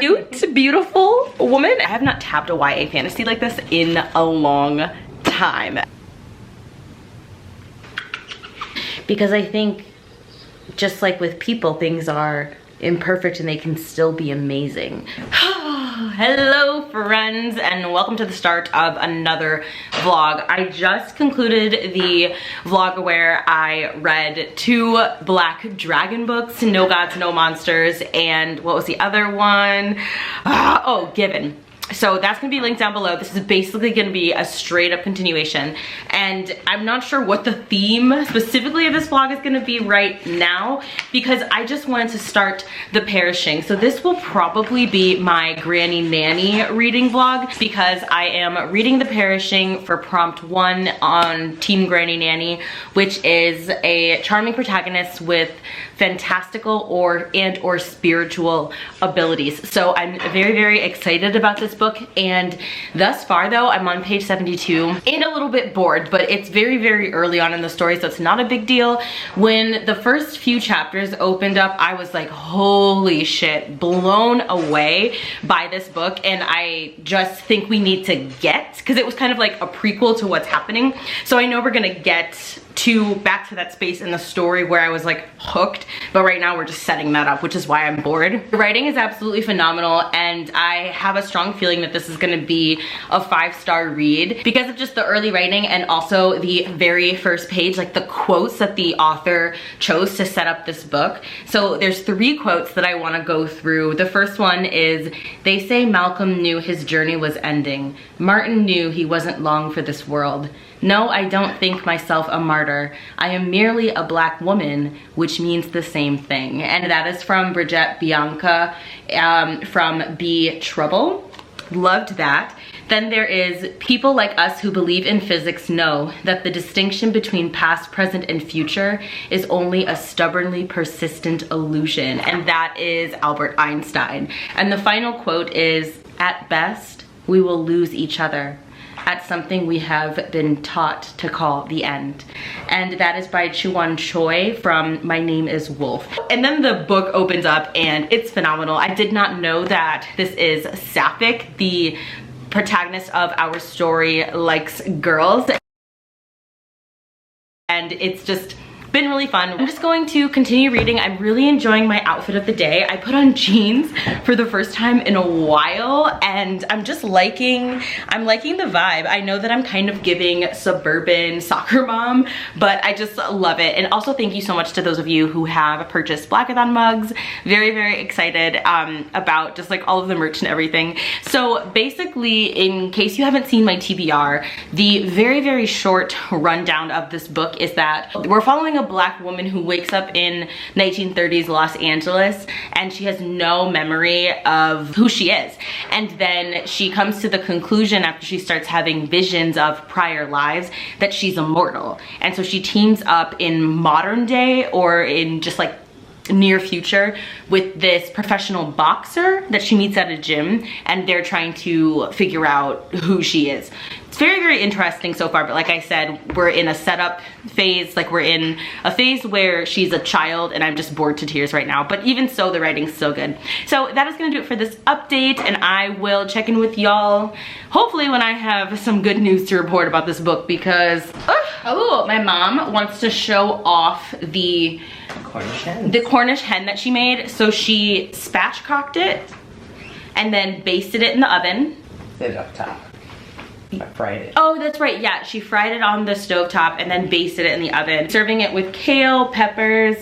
Cute, beautiful woman. I have not tapped a YA fantasy like this in a long time. Because I think, just like with people, things are imperfect and they can still be amazing. Hello friends, and welcome to the start of another vlog. I just concluded the vlog where I read 2 Black Dragon books, No Gods, No Monsters, and what was the other one? Oh, Given. So that's gonna be linked down below. This is basically gonna be a straight up continuation. And I'm not sure what the theme specifically of this vlog is gonna be right now, because I just wanted to start the perishing. So this will probably be my Granny Nanny reading vlog, because I am reading the perishing for prompt 1 on Team Granny Nanny, which is a charming protagonist with fantastical or spiritual abilities. So I'm very, very excited about this book, and thus far though I'm on page 72 and a little bit bored, but it's very, very early on in the story, so it's not a big deal. When the first few chapters opened up, I was like, holy shit, blown away by this book. And I just think we need to get, because it was kind of like a prequel to what's happening, so I know we're gonna get back to that space in the story where I was like hooked, but right now we're just setting that up, which is why I'm bored. The writing is absolutely phenomenal, and I have a strong feeling that this is gonna be a 5-star read because of just the early writing, and also the very first page, like the quotes that the author chose to set up this book. So there's 3 quotes that I want to go through. The first one is, "They say Malcolm knew his journey was ending. Martin knew he wasn't long for this world. No, I don't think myself a martyr. I am merely a Black woman, which means the same thing." And that is from Bridget Bianca from Be Trouble. Loved that. Then there is, "People like us who believe in physics know that the distinction between past, present, and future is only a stubbornly persistent illusion." And that is Albert Einstein. And the final quote is, "At best, we will lose each other at something we have been taught to call the end." And that is by Chuan Choi from My Name is Wolf. And then the book opens up and it's phenomenal. I did not know that this is Sapphic, the protagonist of our story, likes girls. And it's just been really fun. I'm just going to continue reading. I'm really enjoying my outfit of the day. I put on jeans for the first time in a while, and I'm just liking the vibe. I know that I'm kind of giving suburban soccer mom, but I just love it. And also thank you so much to those of you who have purchased Blackathon mugs. Very, very excited about just like all of the merch and everything. So basically, in case you haven't seen my TBR, the very, very short rundown of this book is that we're following a Black woman who wakes up in 1930s Los Angeles, and she has no memory of who she is. And then she comes to the conclusion, after she starts having visions of prior lives, that she's immortal. And so she teams up in modern day, or in just like near future, with this professional boxer that she meets at a gym, and they're trying to figure out who she is. It's very, very interesting so far, but like I said, we're in a setup phase. Like, we're in a phase where she's a child, and I'm just bored to tears right now. But even so, the writing's so good. So that is gonna do it for this update, and I will check in with y'all hopefully when I have some good news to report about this book, because oh, my mom wants to show off the Cornish hen that she made. So she spatchcocked it and then basted it in the oven. Sit up top. I fried it. Oh, that's right. Yeah, she fried it on the stovetop and then basted it in the oven. Serving it with kale, peppers,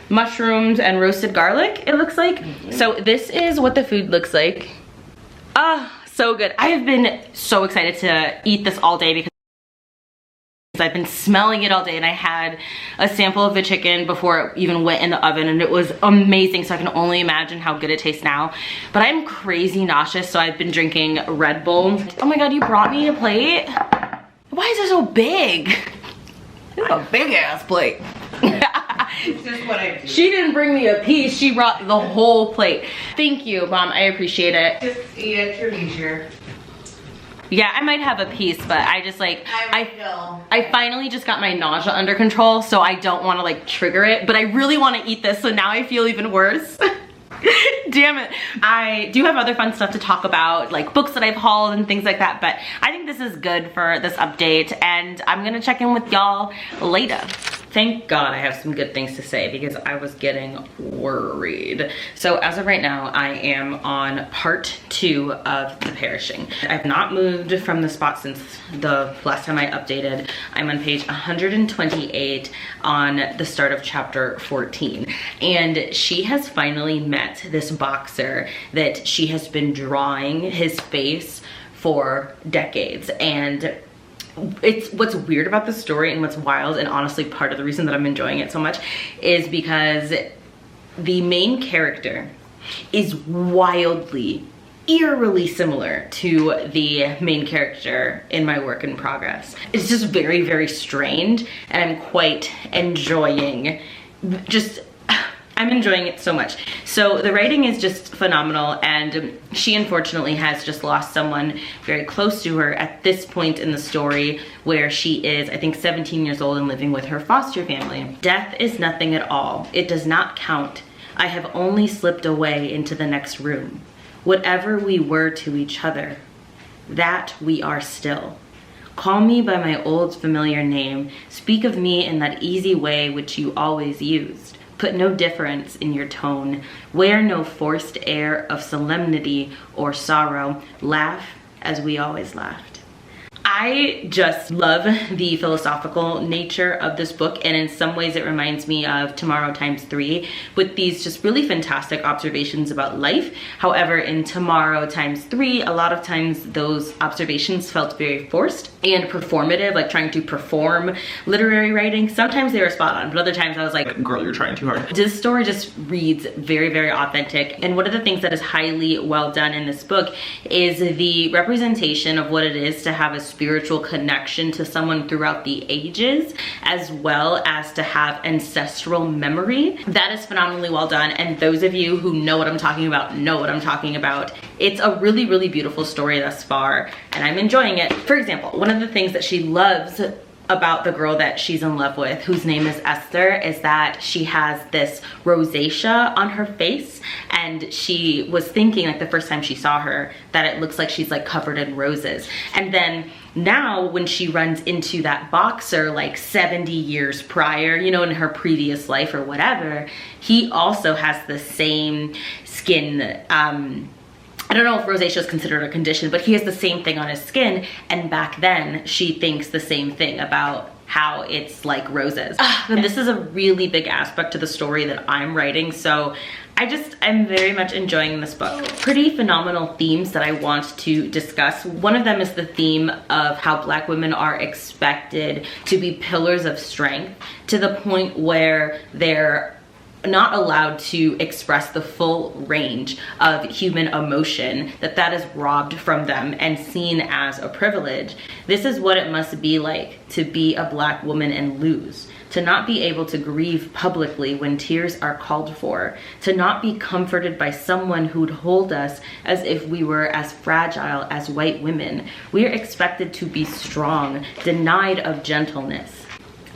mushrooms, and roasted garlic, it looks like. So this is what the food looks like. So good. I have been so excited to eat this all day because I've been smelling it all day, and I had a sample of the chicken before it even went in the oven, and it was amazing, so I can only imagine how good it tastes now. But I'm crazy nauseous, so I've been drinking Red Bull. Oh my god, you brought me a plate? Why is it so big? It's a big ass plate. It's just what I do. She didn't bring me a piece, she brought the whole plate. Thank you, Mom, I appreciate it. Just eat at your leisure. Yeah, I might have a piece, but I just like, I finally just got my nausea under control, so I don't want to like trigger it, but I really want to eat this, so now I feel even worse. Damn it. I do have other fun stuff to talk about, like books that I've hauled and things like that, but I think this is good for this update, and I'm gonna check in with y'all later. Thank God I have some good things to say because I was getting worried. So as of right now, I am on part 2 of The Perishing. I've not moved from the spot since the last time I updated. I'm on page 128 on the start of chapter 14. And she has finally met this boxer that she has been drawing his face for decades. And it's what's weird about this story and what's wild, and honestly part of the reason that I'm enjoying it so much is because the main character is wildly, eerily similar to the main character in my work in progress. It's just very, very strange, and I'm quite enjoying I'm enjoying it so much. So the writing is just phenomenal, and she unfortunately has just lost someone very close to her at this point in the story, where she is, I think, 17 years old and living with her foster family. Death is nothing at all. It does not count. I have only slipped away into the next room. Whatever we were to each other, that we are still. Call me by my old familiar name. Speak of me in that easy way which you always used. Put no difference in your tone. Wear no forced air of solemnity or sorrow. Laugh as we always laughed. I just love the philosophical nature of this book, and in some ways it reminds me of Tomorrow x3 with these just really fantastic observations about life. However, in Tomorrow x3, a lot of times those observations felt very forced and performative, like trying to perform literary writing. Sometimes they were spot on, but other times I was like, girl, you're trying too hard. This story just reads very, very authentic, and one of the things that is highly well done in this book is the representation of what it is to have a spiritual connection to someone throughout the ages, as well as to have ancestral memory. That is phenomenally well done, and those of you who know what I'm talking about know what I'm talking about. It's a really, really beautiful story thus far, and I'm enjoying it. For example, one of the things that she loves about the girl that she's in love with, whose name is Esther, is that she has this rosacea on her face, and she was thinking, like, the first time she saw her, that it looks like she's like covered in roses. And then now when she runs into that boxer like 70 years prior, you know, in her previous life or whatever, he also has the same skin, I don't know if rosacea is considered a condition, but he has the same thing on his skin, and back then she thinks the same thing about how it's like roses. And this is a really big aspect to the story that I'm writing, so I'm very much enjoying this book. Pretty phenomenal themes that I want to discuss. One of them is the theme of how Black women are expected to be pillars of strength to the point where they're not allowed to express the full range of human emotion, that is robbed from them and seen as a privilege. This is what it must be like to be a Black woman and lose, to not be able to grieve publicly when tears are called for, to not be comforted by someone who'd hold us as if we were as fragile as white women. We are expected to be strong, denied of gentleness.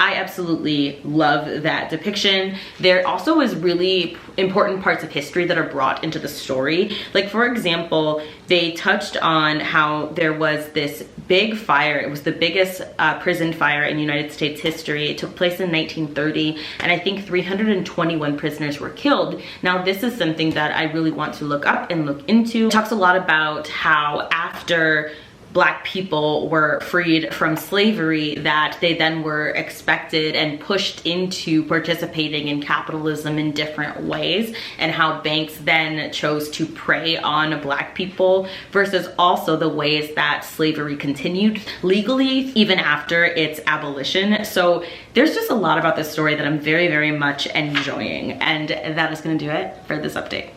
I absolutely love that depiction. There also is really important parts of history that are brought into the story. Like, for example, they touched on how there was this big fire. It was the biggest prison fire in United States history. It took place in 1930, and I think 321 prisoners were killed. Now, this is something that I really want to look up and look into. It talks a lot about how after Black people were freed from slavery, that they then were expected and pushed into participating in capitalism in different ways, and how banks then chose to prey on Black people, versus also the ways that slavery continued legally even after its abolition. So there's just a lot about this story that I'm very, very much enjoying, and that is going to do it for this update.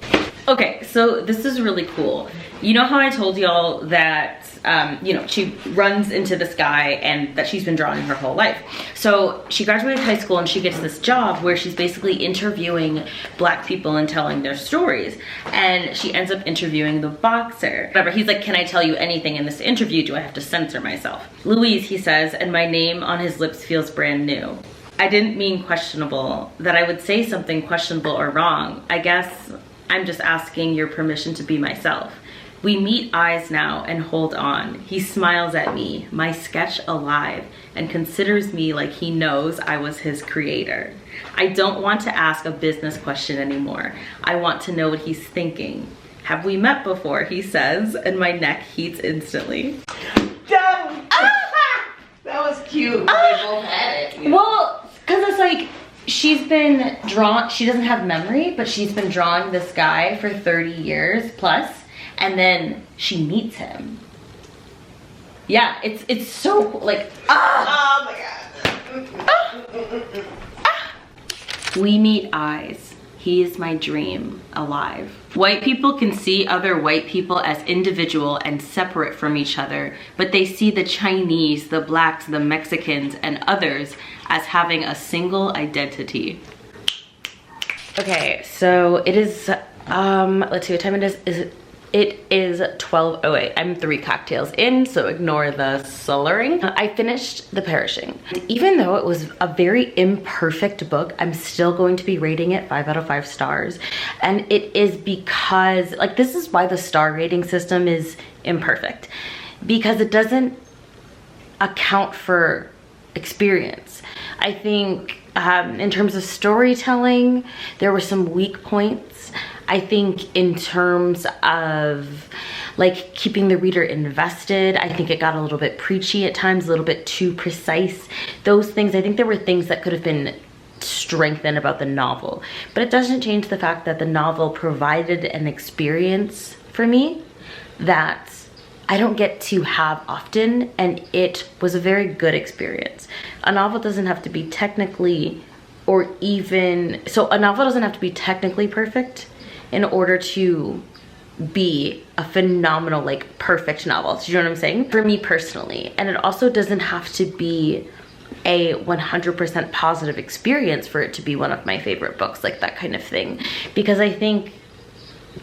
Okay, so this is really cool. You know how I told y'all that you know, she runs into this guy and that she's been drawing her whole life. So she graduated high school and she gets this job where she's basically interviewing Black people and telling their stories. And she ends up interviewing the boxer. Whatever, he's like, can I tell you anything in this interview? Do I have to censor myself? Louise, he says, and my name on his lips feels brand new. I didn't mean questionable, that I would say something questionable or wrong. I guess I'm just asking your permission to be myself. We meet eyes now and hold on. He smiles at me, my sketch alive, and considers me like he knows I was his creator. I don't want to ask a business question anymore. I want to know what he's thinking. Have we met before, he says, and my neck heats instantly. That was cute. They both had it. You know? Well, because it's like, she's been drawn, she doesn't have memory, but she's been drawing this guy for 30 years plus, and then she meets him. Yeah, it's so like, Oh my god. We meet eyes. He is my dream, alive. White people can see other white people as individual and separate from each other, but they see the Chinese, the blacks, the Mexicans, and others as having a single identity. Okay, so it is, let's see what time it is. It is 12:08. I'm 3 cocktails in, so ignore the slurring. I finished The Perishing. Even though it was a very imperfect book, I'm still going to be rating it 5 out of 5 stars. And it is because, like, this is why the star rating system is imperfect. Because it doesn't account for experience. I think in terms of storytelling, there were some weak points. I think in terms of like keeping the reader invested, I think it got a little bit preachy at times, a little bit too precise. Those things, I think there were things that could have been strengthened about the novel, but it doesn't change the fact that the novel provided an experience for me that I don't get to have often, and it was a very good experience. A novel doesn't have to be technically or even, so a novel doesn't have to be technically perfect in order to be a phenomenal, like, perfect novel. Do you know what I'm saying? For me personally. And it also doesn't have to be a 100% positive experience for it to be one of my favorite books, like that kind of thing. Because I think,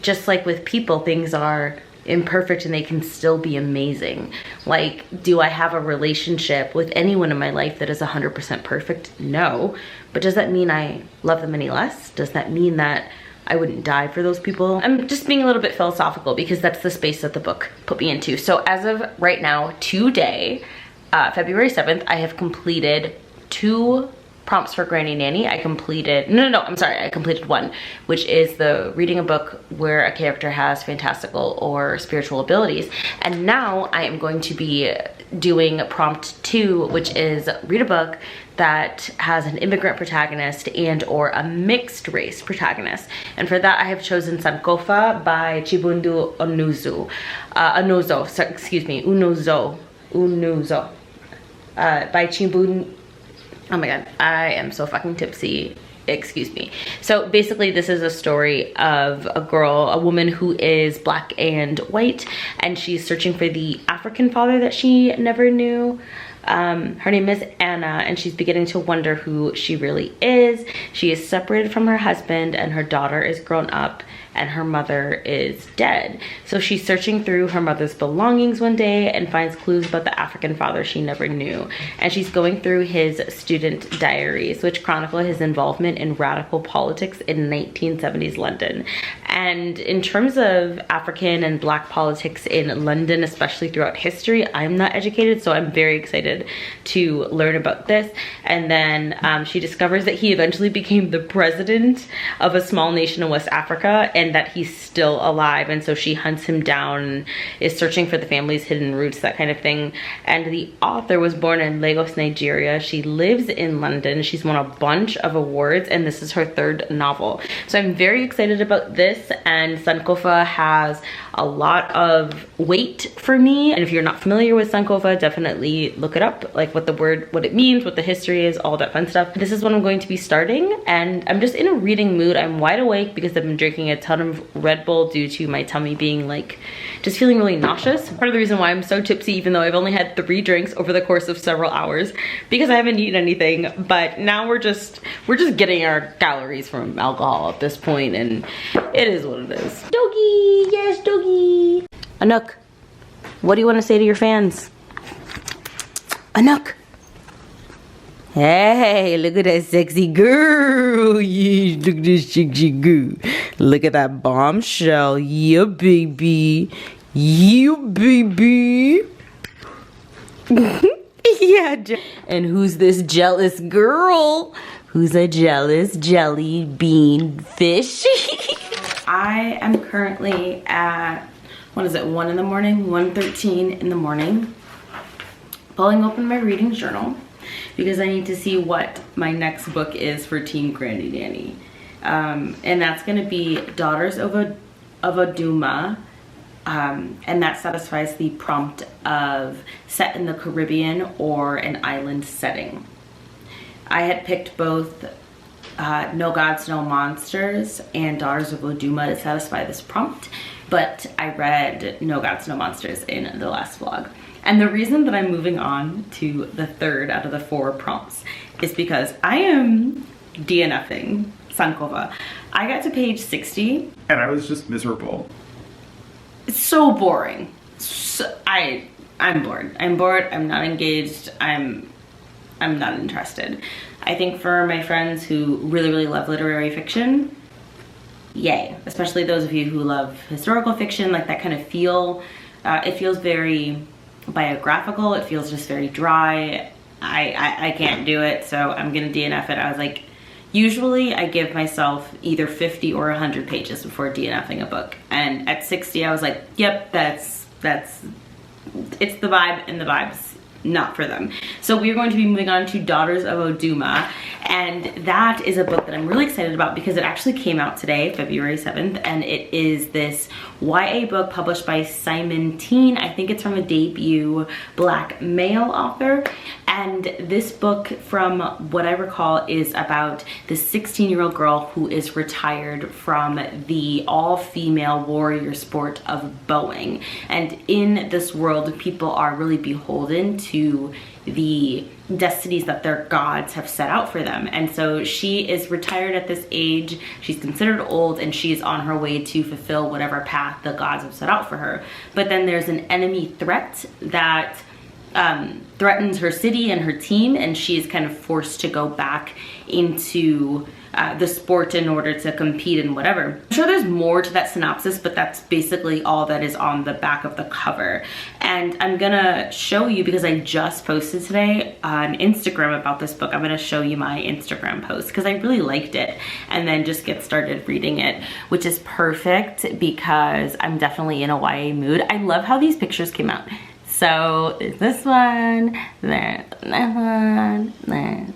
just like with people, things are imperfect and they can still be amazing. Like, do I have a relationship with anyone in my life that is 100% perfect? No. But does that mean I love them any less? Does that mean that I wouldn't die for those people? I'm just being a little bit philosophical because that's the space that the book put me into. So as of right now, today, February 7th, I have completed 2 prompts for Granny Nanny. I completed, I'm sorry, I completed 1, which is the reading a book where a character has fantastical or spiritual abilities. And now I am going to be doing prompt 2, which is read a book that has an immigrant protagonist and or a mixed race protagonist. And for that I have chosen Sankofa by Chibundu Unuzo. By Chibundu. Oh my god, I am so fucking tipsy. Excuse me. So basically this is a story of a woman who is black and white, and she's searching for the African father that she never knew. Her name is Anna, and she's beginning to wonder who she really is. She is separated from her husband, and her daughter is grown up, and her mother is dead. So she's searching through her mother's belongings one day and finds clues about the African father she never knew. And she's going through his student diaries, which chronicle his involvement in radical politics in 1970s London. And in terms of African and black politics in London, especially throughout history, I'm not educated, so I'm very excited to learn about this. And then she discovers that he eventually became the president of a small nation in West Africa, and that he's still alive. And so she hunts him down and is searching for the family's hidden roots, that kind of thing. And the author was born in Lagos, Nigeria. She lives in London. She's won a bunch of awards, and this is her 3rd novel. So I'm very excited about this, and Sankofa has a lot of weight for me. And if you're not familiar with Sankofa, definitely look it up, like what it means, what the history is, all that fun stuff. This is what I'm going to be starting, and I'm just in a reading mood. I'm wide awake because I've been drinking a ton of Red Bull due to my tummy being like, just feeling really nauseous. Part of the reason why I'm so tipsy, even though I've only had 3 drinks over the course of several hours, because I haven't eaten anything. But now we're just getting our calories from alcohol at this point, and it is what it is. Doggy, yes, doggy. Anouk, what do you want to say to your fans? Anouk, Hey, look at that sexy girl. Yeah, look at this sexy girl. Look at that bombshell. Yeah, baby. You, baby. Yeah. And who's this jealous girl? Who's a jealous jelly bean fish? I am currently at, what is it, 1 in the morning? 1:13 in the morning. Pulling open my reading journal because I need to see what my next book is for Team Granny Danny. And that's gonna be Daughters of Oduma. And that satisfies the prompt of set in the Caribbean or an island setting. I had picked both No Gods, No Monsters and Daughters of Oduma to satisfy this prompt, but I read No Gods, No Monsters in the last vlog. And the reason that I'm moving on to the 3rd out of the 4 prompts is because I am DNFing Sankofa. I got to page 60. And I was just miserable. It's so boring. I'm bored. I'm bored. I'm not engaged. I'm not interested. I think for my friends who really, really love literary fiction, yay. Especially those of you who love historical fiction, like that kind of feel. It feels very biographical. It feels just very dry. I can't do it, so I'm gonna DNF it. I was like, usually I give myself either 50 or 100 pages before DNFing a book. And at 60, I was like, yep, it's the vibe, and the vibe's not for them. So we're going to be moving on to Daughters of Oduma. And that is a book that I'm really excited about because it actually came out today, February 7th. And it is this YA book published by Simon Teen. I think it's from a debut Black male author. And this book, from what I recall, is about this 16-year-old girl who is retired from the all-female warrior sport of bowing. And in this world, people are really beholden to the destinies that their gods have set out for them. And so she is retired at this age. She's considered old, and she's on her way to fulfill whatever path the gods have set out for her. But then there's an enemy threat that threatens her city and her team, and she's kind of forced to go back into the sport in order to compete in whatever. I'm sure there's more to that synopsis, but that's basically all that is on the back of the cover. And I'm gonna show you, because I just posted today on Instagram about this book, I'm gonna show you my Instagram post because I really liked it, and then just get started reading it, which is perfect because I'm definitely in a YA mood. I love how these pictures came out. So there's this one, there's that one, there,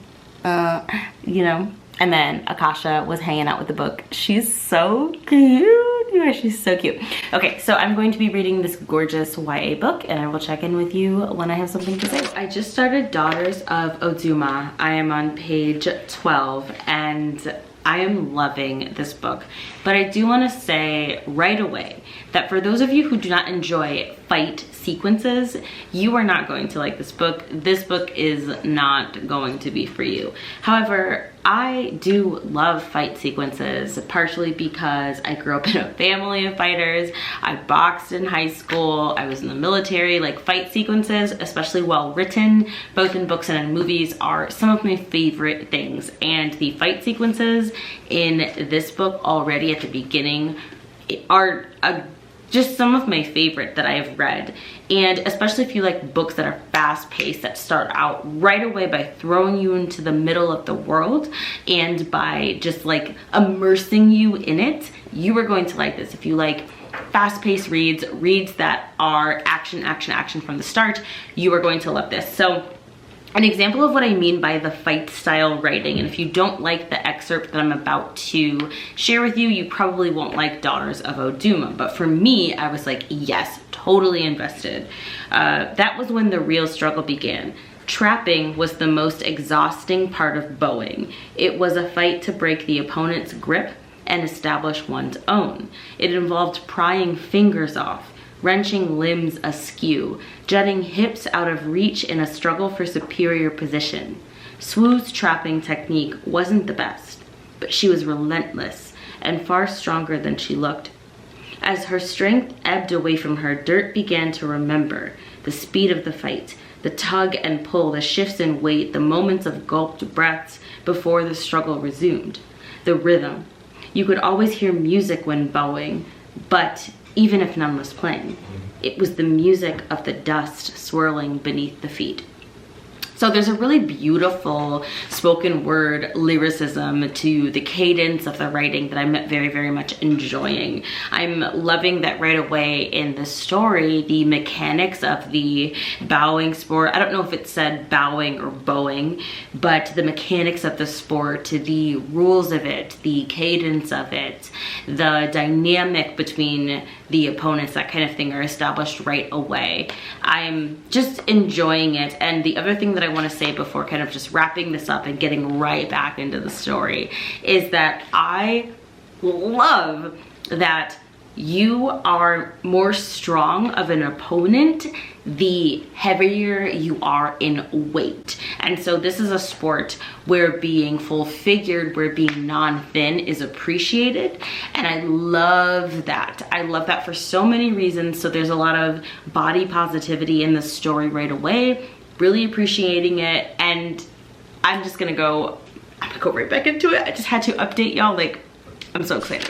you know. And then Akasha was hanging out with the book. She's so cute. Yeah, she's so cute. Okay, so I'm going to be reading this gorgeous YA book, and I will check in with you when I have something to say. I just started Daughters of Oduma. I am on page 12, and I am loving this book. But I do want to say right away that for those of you who do not enjoy fight sequences, you are not going to like this book. This book is not going to be for you. However, I do love fight sequences, partially because I grew up in a family of fighters. I boxed in high school. I was in the military. Like, fight sequences, especially well written, both in books and in movies, are some of my favorite things. And the fight sequences in this book already at the beginning are just some of my favorite that I have read. And especially if you like books that are fast paced, that start out right away by throwing you into the middle of the world and by just like immersing you in it, you are going to like this. If you like fast paced reads that are action, action, action from the start, you are going to love this. So an example of what I mean by the fight style writing, and if you don't like the excerpt that I'm about to share with you, you probably won't like Daughters of Oduma. But for me, I was like, yes, totally invested. That was when the real struggle began. Trapping was the most exhausting part of bowing. It was a fight to break the opponent's grip and establish one's own. It involved prying fingers off, wrenching limbs askew, jutting hips out of reach in a struggle for superior position. Swoo's trapping technique wasn't the best, but she was relentless and far stronger than she looked. As her strength ebbed away from her, Dirt began to remember the speed of the fight, the tug and pull, the shifts in weight, the moments of gulped breaths before the struggle resumed. The rhythm. You could always hear music when bowing, but even if none was playing, it was the music of the dust swirling beneath the feet. So there's a really beautiful spoken word lyricism to the cadence of the writing that I'm very, very much enjoying. I'm loving that right away in the story, the mechanics of the bowing sport. I don't know if it said bowing or bowing, but the mechanics of the sport, the rules of it, the cadence of it, the dynamic between the opponents, that kind of thing, are established right away. I'm just enjoying it. And the other thing that I want to say before kind of just wrapping this up and getting right back into the story is that I love that you are more strong of an opponent the heavier you are in weight. And so this is a sport where being full figured, where being non-thin is appreciated. And I love that. I love that for so many reasons. So there's a lot of body positivity in the story right away, really appreciating it. And I'm gonna go right back into it. I just had to update y'all. Like, I'm so excited.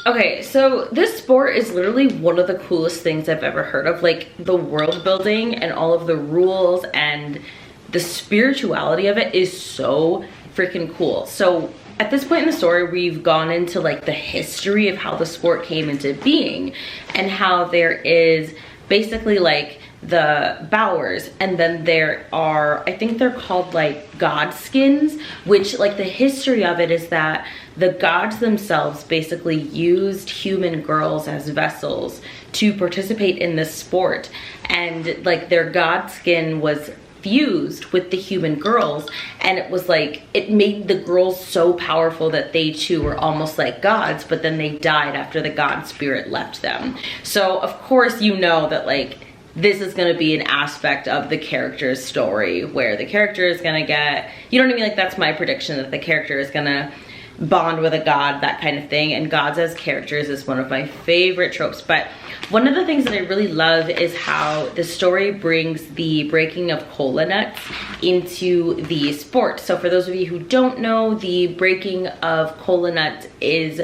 Okay, so this sport is literally one of the coolest things I've ever heard of. Like, the world building and all of the rules and the spirituality of it is so freaking cool. So at this point in the story, we've gone into like the history of how the sport came into being and how there is basically like the bowers, and then there are, I think they're called like god skins, which like the history of it is that the gods themselves basically used human girls as vessels to participate in this sport, and like their god skin was fused with the human girls, and it was like it made the girls so powerful that they too were almost like gods, but then they died after the god spirit left them. So of course you know that like this is going to be an aspect of the character's story where the character is going to get, you know what I mean? Like, that's my prediction, that the character is going to bond with a god, that kind of thing. And gods as characters is one of my favorite tropes. But one of the things that I really love is how the story brings the breaking of cola nuts into the sport. So for those of you who don't know, the breaking of cola nuts is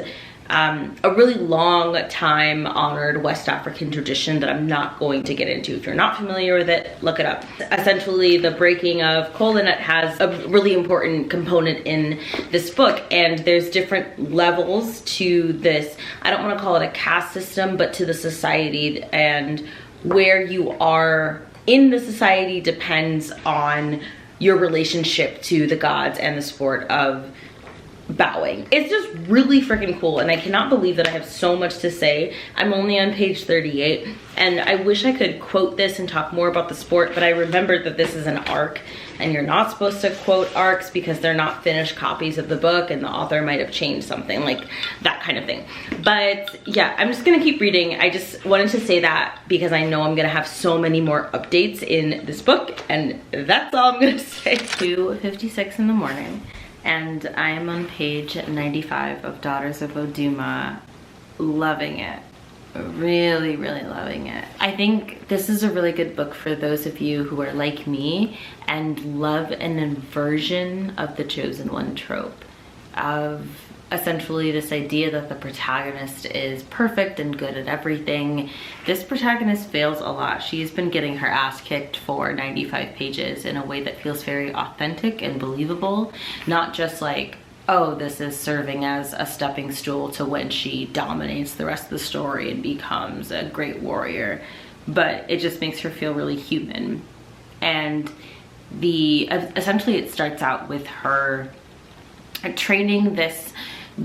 a really long time honored West African tradition that I'm not going to get into. If you're not familiar with it, look it up. Essentially, the breaking of cola nut has a really important component in this book, and there's different levels to this. I don't want to call it a caste system, but to the society, and where you are in the society depends on your relationship to the gods and the sport of bowing. It's just really freaking cool, and I cannot believe that I have so much to say. I'm only on page 38, and I wish I could quote this and talk more about the sport, but I remembered that this is an arc, and you're not supposed to quote arcs because they're not finished copies of the book, and the author might have changed something, like that kind of thing. But yeah, I'm just gonna keep reading. I just wanted to say that because I know I'm gonna have so many more updates in this book, and that's all I'm gonna say. 2:56 in the morning. And I am on page 95 of Daughters of Oduma, loving it. Really, really loving it. I think this is a really good book for those of you who are like me and love an inversion of the chosen one trope, of essentially this idea that the protagonist is perfect and good at everything. This protagonist fails a lot. She's been getting her ass kicked for 95 pages in a way that feels very authentic and believable, not just like, oh, this is serving as a stepping stool to when she dominates the rest of the story and becomes a great warrior, but it just makes her feel really human. And essentially it starts out with her training this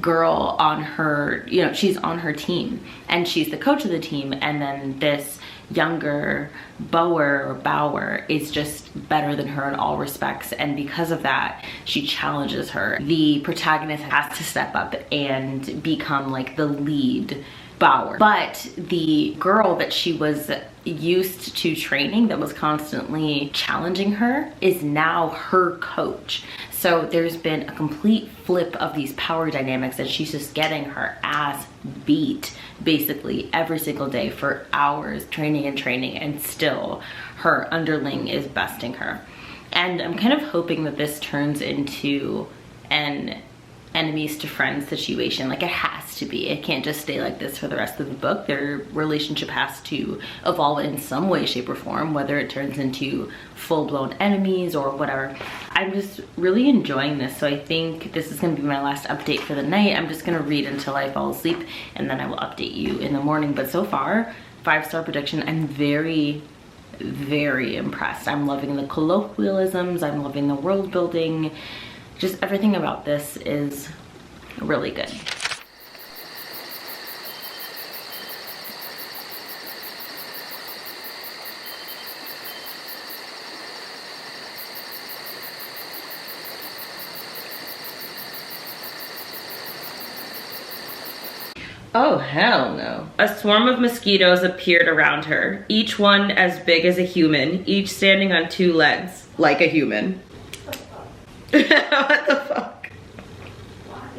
girl on her, you know, she's on her team and she's the coach of the team, and then this younger bower is just better than her in all respects, and because of that she challenges her. The protagonist has to step up and become like the lead devour. But the girl that she was used to training, that was constantly challenging her, is now her coach. So there's been a complete flip of these power dynamics, and she's just getting her ass beat basically every single day for hours, training, and still her underling is besting her. And I'm kind of hoping that this turns into an enemies to friends situation. Like, it has to be. It can't just stay like this for the rest of the book. Their relationship has to evolve in some way, shape, or form, whether it turns into full-blown enemies or whatever. I'm just really enjoying this, so I think this is going to be my last update for the night. I'm just going to read until I fall asleep, and then I will update you in the morning. But so far, 5-star prediction. I'm very impressed. I'm loving the colloquialisms. I'm loving the world building. Just everything about this is really good. Oh, hell no. A swarm of mosquitoes appeared around her, each one as big as a human, each standing on 2 legs, like a human. What the fuck? Why?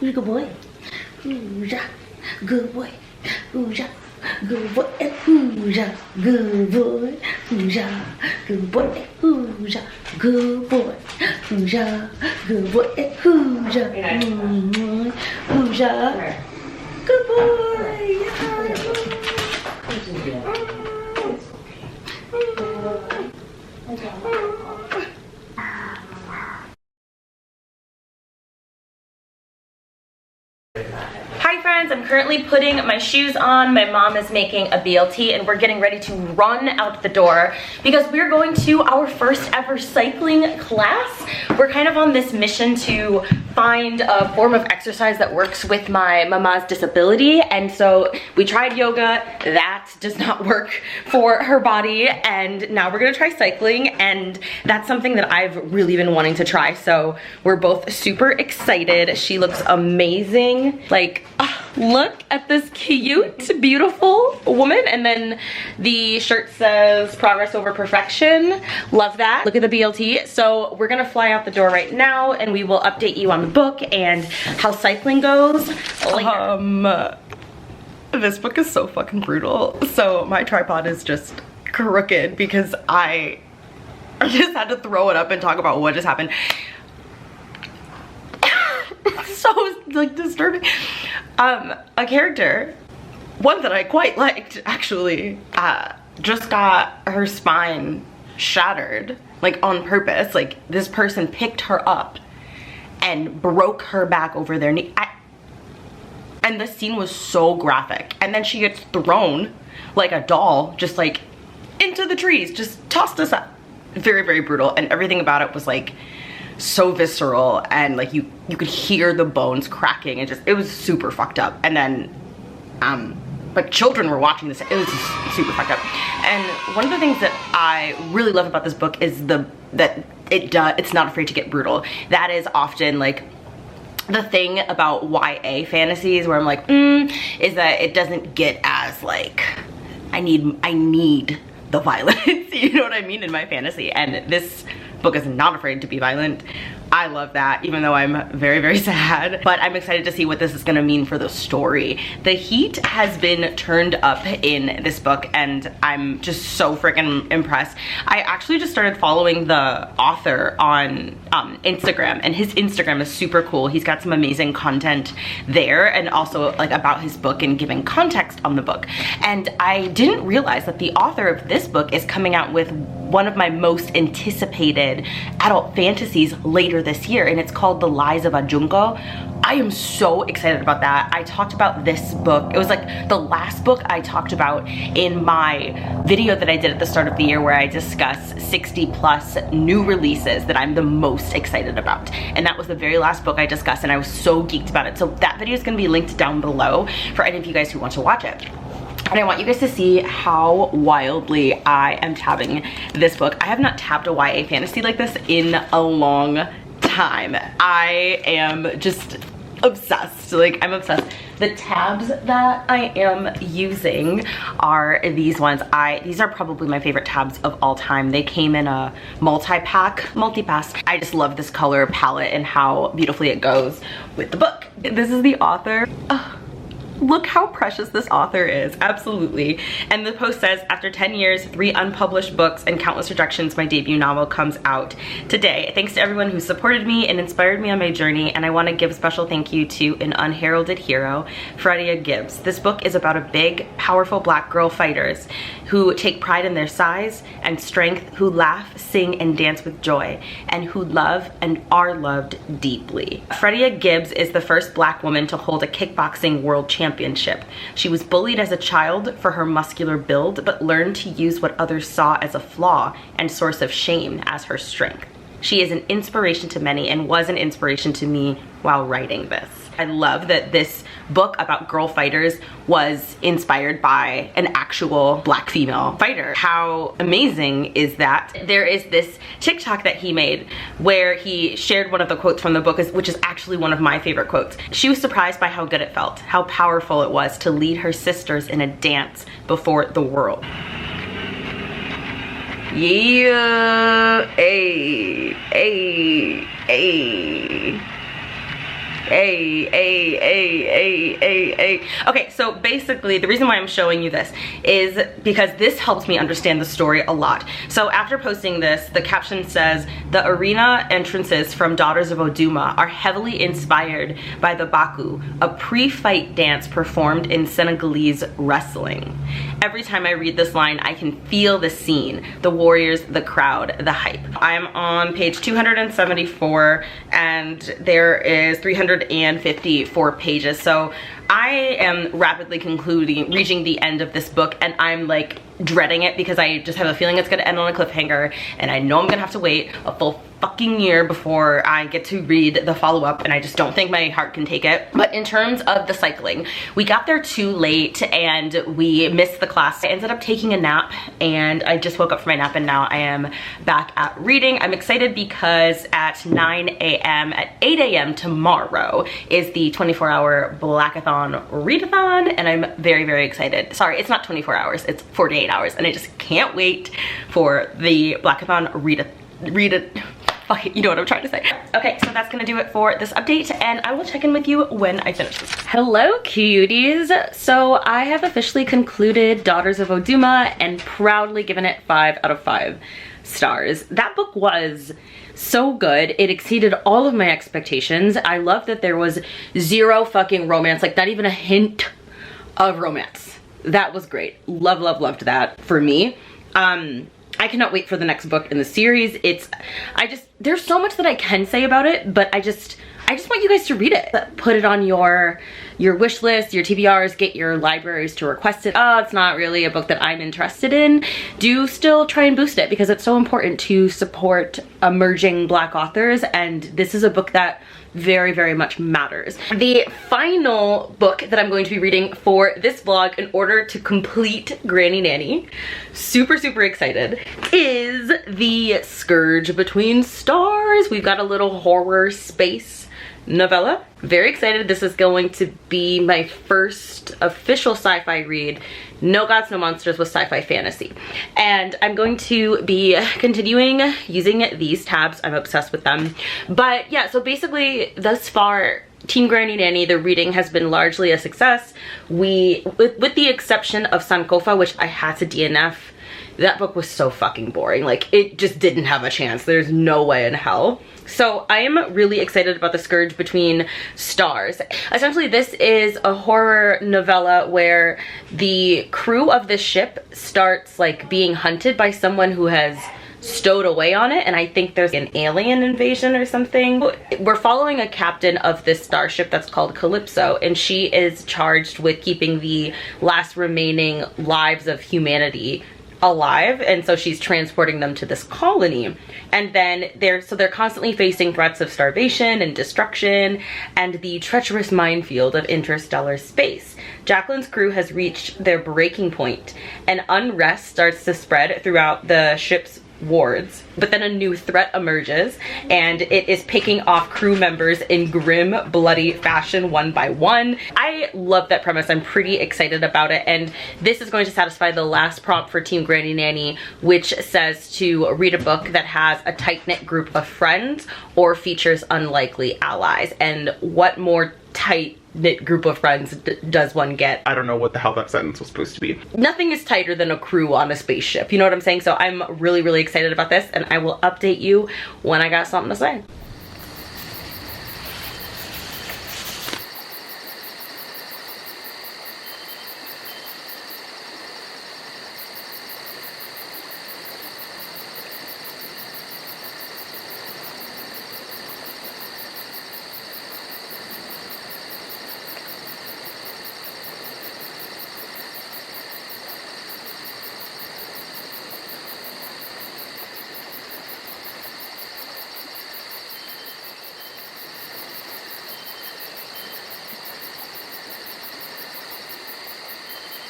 You good boy. Ooh-ja, good boy. Ooh-ja, good boy. Ooh-ja, good boy. Ooh-ja, good boy. Ooh-ja, good boy. Ooh-ja, good boy. Ooh-ja, ooh-ja, good boy. Hi friends, I'm currently putting my shoes on. My mom is making a BLT and we're getting ready to run out the door because we're going to our first ever cycling class. We're kind of on this mission to find a form of exercise that works with my mama's disability, and so we tried yoga. That does not work for her body, and now we're gonna try cycling, and that's something that I've really been wanting to try, so we're both super excited. She looks amazing. Like, look at this cute, beautiful woman. And then the shirt says progress over perfection. Love that. Look at the BLT. So we're gonna fly out the door right now and we will update you on the book and how cycling goes later. This book is so fucking brutal. So my tripod is just crooked because I just had to throw it up and talk about what just happened. So like disturbing. A character, one that I quite liked actually, just got her spine shattered, like on purpose. Like this person picked her up and broke her back over their knee. And the scene was so graphic. And then she gets thrown like a doll, just like into the trees, just tossed aside. Very, very brutal. And everything about it was like so visceral, and like you could hear the bones cracking, and just it was super fucked up. And then like children were watching this. It was just super fucked up. And one of the things that I really love about this book is it's not afraid to get brutal. That is often like the thing about YA fantasies where I'm like, is that it doesn't get as like, I need the violence, you know what I mean, in my fantasy. And this book is not afraid to be violent. I love that, even though I'm very, very sad. But I'm excited to see what this is gonna mean for the story. The heat has been turned up in this book, and I'm just so freaking impressed. I actually just started following the author on Instagram, and his Instagram is super cool. He's got some amazing content there, and also like about his book and giving context on the book. And I didn't realize that the author of this book is coming out with one of my most anticipated adult fantasies later this year, and it's called The Lies of Ajunko. I am so excited about that. I talked about this book. It was like the last book I talked about in my video that I did at the start of the year, where I discuss 60+ new releases that I'm the most excited about. And that was the very last book I discussed, and I was so geeked about it. So that video is gonna be linked down below for any of you guys who want to watch it. And I want you guys to see how wildly I am tabbing this book. I have not tabbed a YA fantasy like this in a long time. I am just obsessed. Like, I'm obsessed. The tabs that I am using are these ones. These are probably my favorite tabs of all time. They came in a multi-pass. I just love this color palette and how beautifully it goes with the book. This is the author. Look how precious this author is, absolutely. And the post says, after 10 years, 3 unpublished books, and countless rejections, my debut novel comes out today. Thanks to everyone who supported me and inspired me on my journey, and I want to give a special thank you to an unheralded hero, Fredia Gibbs. This book is about a big, powerful black girl fighters who take pride in their size and strength, who laugh, sing, and dance with joy, and who love and are loved deeply. Fredia Gibbs is the first black woman to hold a kickboxing world championship. She was bullied as a child for her muscular build, but learned to use what others saw as a flaw and source of shame as her strength. She is an inspiration to many and was an inspiration to me while writing this. I love that this book about girl fighters was inspired by an actual black female fighter. How amazing is that? There is this TikTok that he made where he shared one of the quotes from the book, which is actually one of my favorite quotes. She was surprised by how good it felt, how powerful it was to lead her sisters in a dance before the world. Yeah, ay, ay, ay. Okay, so basically the reason why I'm showing you this is because this helps me understand the story a lot. So after posting this, the caption says, the arena entrances from Daughters of Oduma are heavily inspired by the Baku, a pre-fight dance performed in Senegalese wrestling. Every time I read this line, I can feel the scene, the warriors, the crowd, the hype. I'm on page 274, and there is 354 pages. So I am rapidly reaching the end of this book, and I'm like dreading it because I just have a feeling it's gonna end on a cliffhanger, and I know I'm gonna have to wait a full fucking year before I get to read the follow-up, and I just don't think my heart can take it. But in terms of the cycling, we got there too late and we missed the class. I ended up taking a nap, and I just woke up from my nap, and now I am back at reading. I'm excited because at 9 a.m. at 8 a.m. tomorrow is the 24-hour Blackathon readathon, and I'm very, very excited. Sorry, it's not 24 hours, it's 48 hours, and I just can't wait for the Blackathon fuck it, you know what I'm trying to say. Okay, so that's gonna do it for this update, and I will check in with you when I finish this. Hello, cuties. So I have officially concluded Daughters of Oduma and proudly given it 5 out of 5 stars. That book was so good. It exceeded all of my expectations. I love that there was zero fucking romance, like not even a hint of romance. That was great. Love, love, loved that for me. I cannot wait for the next book in the series. There's so much that I can say about it, but I just want you guys to read it. Put it on your wish list, your TBRs, get your libraries to request it. Oh, it's not really a book that I'm interested in. Do still try and boost it because it's so important to support emerging black authors, and this is a book that very, very much matters. The final book that I'm going to be reading for this vlog in order to complete Granny Nanny, super, super excited, is The Scourge Between Stars. We've got a little horror space novella. Very excited. This is going to be my first official sci-fi read. No Gods, No Monsters with sci-fi fantasy. And I'm going to be continuing using these tabs. I'm obsessed with them. But yeah, so basically thus far, Team Granny Nanny, the reading has been largely a success. With the exception of Sankofa, which I had to DNF, that book was so fucking boring. Like, it just didn't have a chance. There's no way in hell. So I am really excited about The Scourge Between Stars. Essentially, this is a horror novella where the crew of the ship starts like being hunted by someone who has stowed away on it, and I think there's an alien invasion or something. We're following a captain of this starship that's called Calypso, and she is charged with keeping the last remaining lives of humanity alive, and so she's transporting them to this colony. And then they're constantly facing threats of starvation and destruction and the treacherous minefield of interstellar space. Jacqueline's crew has reached their breaking point, and unrest starts to spread throughout the ship's wards, but then a new threat emerges, and it is picking off crew members in grim, bloody fashion one by one. I love that premise. I'm pretty excited about it, and this is going to satisfy the last prompt for Team Granny Nanny, which says to read a book that has a tight-knit group of friends or features unlikely allies. And what more tight-knit group of friends does one get? I don't know what the hell that sentence was supposed to be. Nothing is tighter than a crew on a spaceship, you know what I'm saying? So I'm really, really excited about this, and I will update you when I got something to say.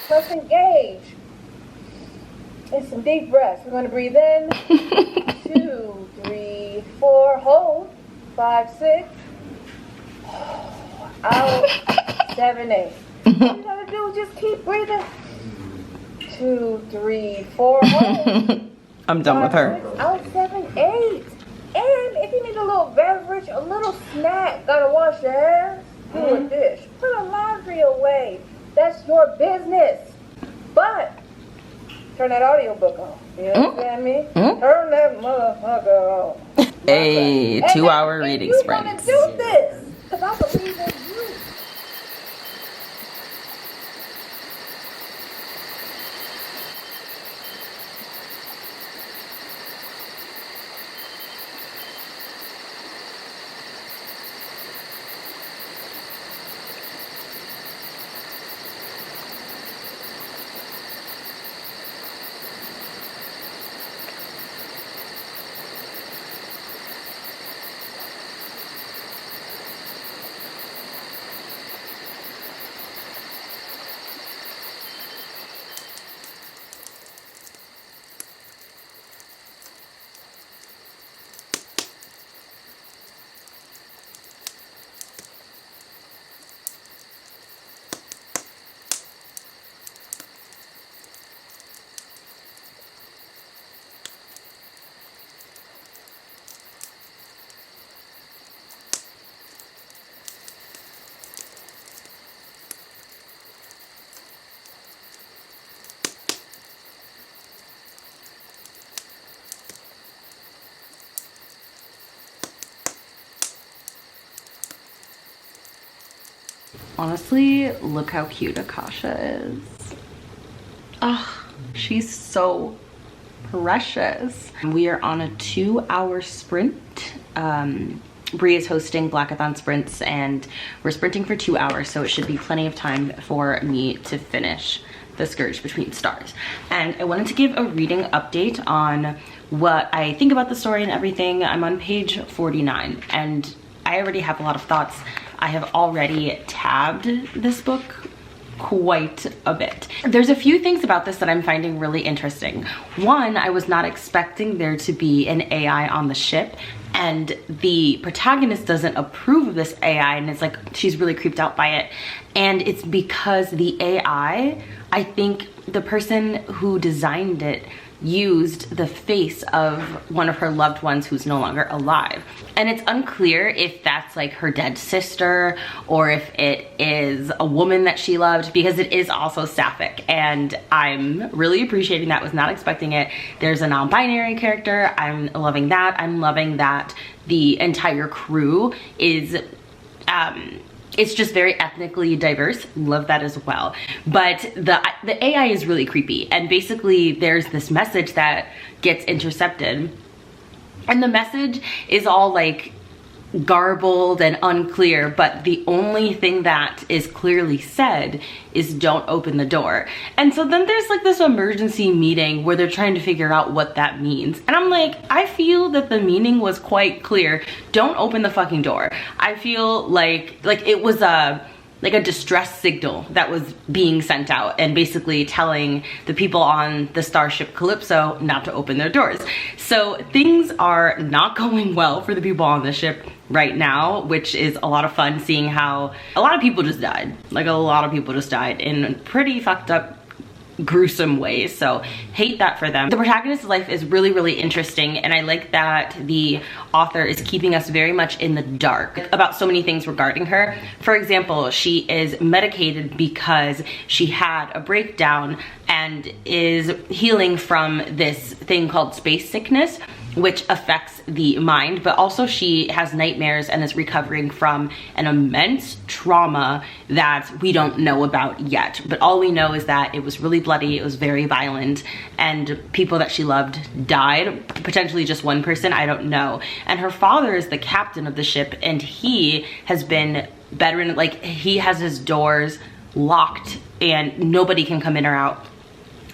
Let's engage. And some deep breaths. We're going to breathe in. 2, 3, 4. Hold. 5, 6. Out. 7, 8. All you gotta do is just keep breathing. 2, 3, 4. Hold. I'm done with her. 6, out. 7, 8. And if you need a little beverage, a little snack, gotta wash your hands, do a dish, put a laundry away. That's your business. But turn that audiobook on. You understand me? Turn that motherfucker on. Hey, 2-hour reading sprints. You wanna do this? Because I believe in you. Honestly, look how cute Akasha is. Oh, she's so precious. We are on a 2-hour sprint. Bree is hosting Blackathon sprints, and we're sprinting for 2 hours, so it should be plenty of time for me to finish The Scourge Between Stars. And I wanted to give a reading update on what I think about the story and everything. I'm on page 49, and I already have a lot of thoughts. I have already tabbed this book quite a bit. There's a few things about this that I'm finding really interesting. One, I was not expecting there to be an AI on the ship. and the protagonist doesn't approve of this AI, and it's like she's really creeped out by it. And it's because the AI, I think the person who designed it used the face of one of her loved ones who's no longer alive. And it's unclear if that's like her dead sister or if it is a woman that she loved, because it is also sapphic, and I'm really appreciating that. Was not expecting it. There's a non-binary character. I'm loving that. I'm loving that the entire crew is it's just very ethnically diverse. Love that as well. But the AI is really creepy, and basically there's this message that gets intercepted, and the message is all like garbled and unclear, but the only thing that is clearly said is don't open the door. And so then there's like this emergency meeting where they're trying to figure out what that means, and I'm like, I feel that the meaning was quite clear. Don't open the fucking door. I feel like it was a distress signal that was being sent out, and basically telling the people on the starship Calypso not to open their doors. So things are not going well for the people on the ship right now, which is a lot of fun seeing how a lot of people just died. Like a lot of people just died in pretty fucked up, gruesome ways. So hate that for them. The protagonist's life is really, really interesting, and I like that the author is keeping us very much in the dark about so many things regarding her. For example, she is medicated because she had a breakdown and is healing from this thing called space sickness, which affects the mind, but also she has nightmares and is recovering from an immense trauma that we don't know about yet. But all we know is that it was really bloody, it was very violent, and people that she loved died. Potentially just one person, I don't know. And her father is the captain of the ship, and he has been bedridden, like he has his doors locked and nobody can come in or out.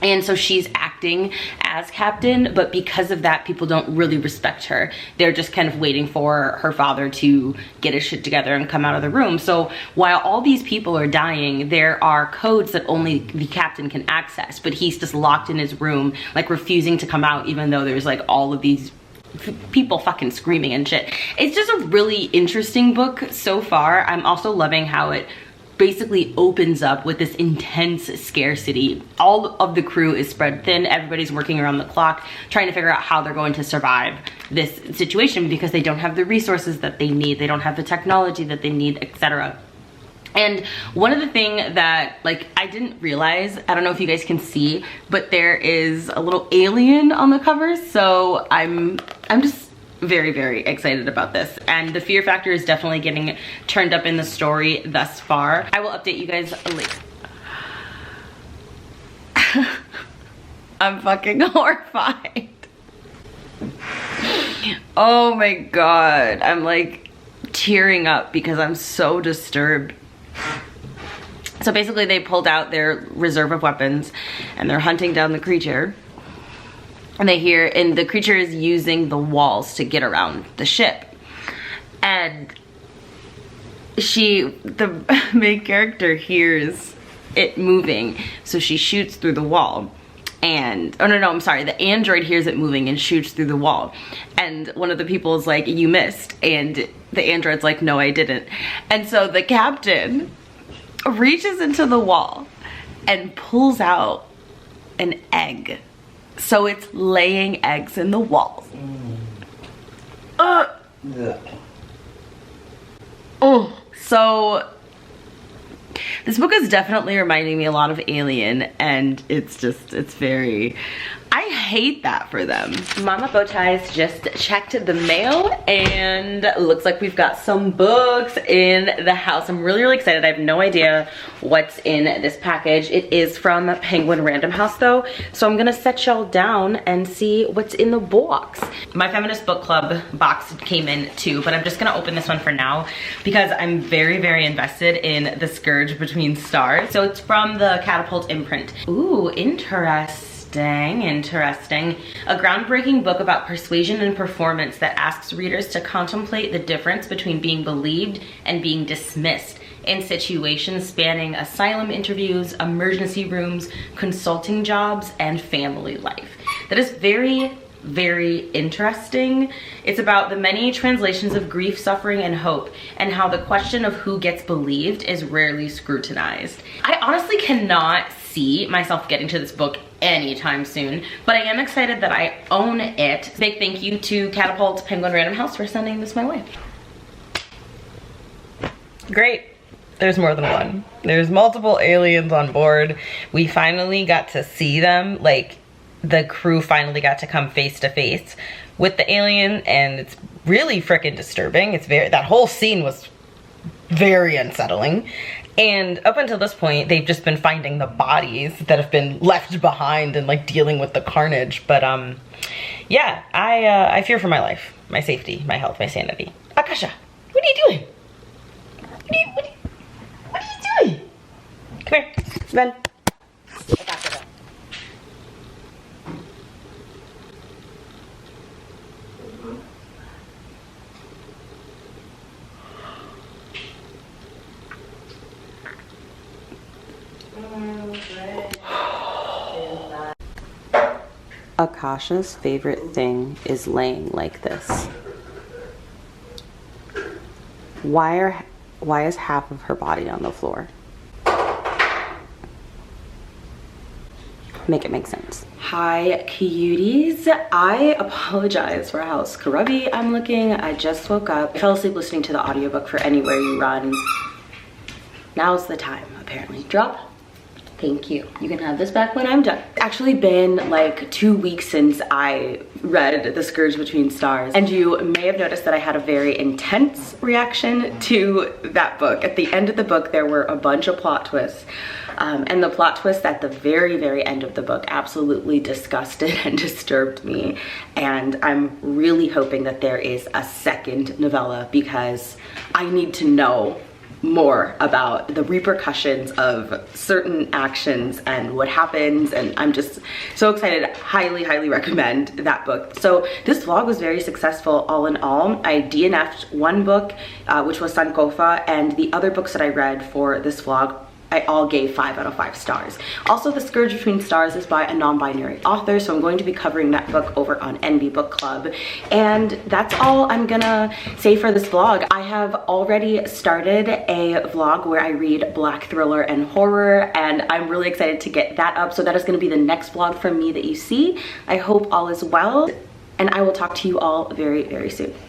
And so she's acting as captain, but because of that, people don't really respect her. They're just kind of waiting for her father to get his shit together and come out of the room. So while all these people are dying, there are codes that only the captain can access, but he's just locked in his room, like refusing to come out, even though there's like all of these people fucking screaming and shit. It's just a really interesting book so far. I'm also loving how it basically opens up with this intense scarcity. All of the crew is spread thin. Everybody's working around the clock trying to figure out how they're going to survive this situation because they don't have the resources that they need. They don't have the technology that they need, etc. And one of the things that like I didn't realize, I don't know if you guys can see, but there is a little alien on the cover. So I'm just very, very excited about this, and the fear factor is definitely getting turned up in the story thus far. I will update you guys later. I'm fucking horrified. Oh my god, I'm like tearing up because I'm so disturbed. So basically they pulled out their reserve of weapons and they're hunting down the creature. And they hear, and the creature is using the walls to get around the ship. And the main character hears it moving, so she shoots through the wall. And, oh no, I'm sorry, the android hears it moving and shoots through the wall. And one of the people is like, you missed. And the android's like, no, I didn't. And so the captain reaches into the wall and pulls out an egg. So it's laying eggs in the walls. So this book is definitely reminding me a lot of Alien, and it's very, I hate that for them. Mama Bowties just checked the mail, and it looks like we've got some books in the house. I'm really, really excited. I have no idea what's in this package. It is from Penguin Random House though, so I'm gonna set y'all down and see what's in the box. My Feminist Book Club box came in too, but I'm just gonna open this one for now because I'm very, very invested in The Scourge Between Stars. So it's from the Catapult imprint. Ooh, interesting. Interesting. A groundbreaking book about persuasion and performance that asks readers to contemplate the difference between being believed and being dismissed in situations spanning asylum interviews, emergency rooms, consulting jobs, and family life. That is very very interesting. It's about the many translations of grief, suffering, and hope, and how the question of who gets believed is rarely scrutinized. I honestly cannot see myself getting to this book anytime soon, but I am excited that I own it. Big thank you to Catapult, Penguin Random House for sending this my way. Great. There's more than one. There's multiple aliens on board. We finally got to see them. Like, the crew finally got to come face to face with the alien, and it's really freaking disturbing. It's that whole scene was very unsettling. And up until this point, they've just been finding the bodies that have been left behind and like dealing with the carnage. But yeah, I fear for my life, my safety, my health, my sanity. Akasha, what are you doing? What are you doing? Come here, Ben. Akasha, Akasha's favorite thing is laying like this. Why is half of her body on the floor? Make it make sense. Hi, cuties. I apologize for how scrubby I'm looking. I just woke up. I fell asleep listening to the audiobook for Anywhere You Run. Now's the time, apparently. Drop. Thank you. You can have this back when I'm done. It's actually been like 2 weeks since I read The Scourge Between Stars, and you may have noticed that I had a very intense reaction to that book. At the end of the book, there were a bunch of plot twists, and the plot twist at the very, very end of the book absolutely disgusted and disturbed me, and I'm really hoping that there is a second novella because I need to know more about the repercussions of certain actions and what happens, and I'm just so excited. Highly, highly recommend that book. So this vlog was very successful all in all. I DNF'd one book, which was Sankofa, and the other books that I read for this vlog I all gave 5 out of 5 stars. Also, The Scourge Between Stars is by a non-binary author, so I'm going to be covering that book over on NB Book Club. And that's all I'm gonna say for this vlog. I have already started a vlog where I read black thriller and horror, and I'm really excited to get that up. So that is gonna be the next vlog from me that you see. I hope all is well, and I will talk to you all very, very soon.